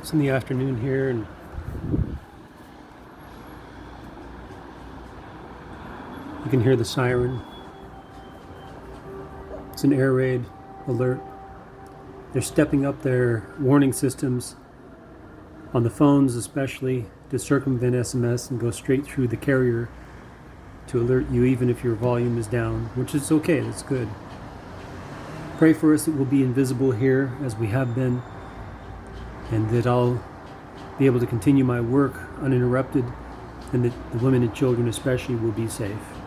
It's in the afternoon here, and you can hear the siren. It's an air raid alert. They're stepping up their warning systems on the phones, especially to circumvent SMS and go straight through the carrier to alert you even if your volume is down, which is okay, that's good. Pray for us that we'll be invisible here as we have been, and that I'll be able to continue my work uninterrupted, and that the women and children especially will be safe.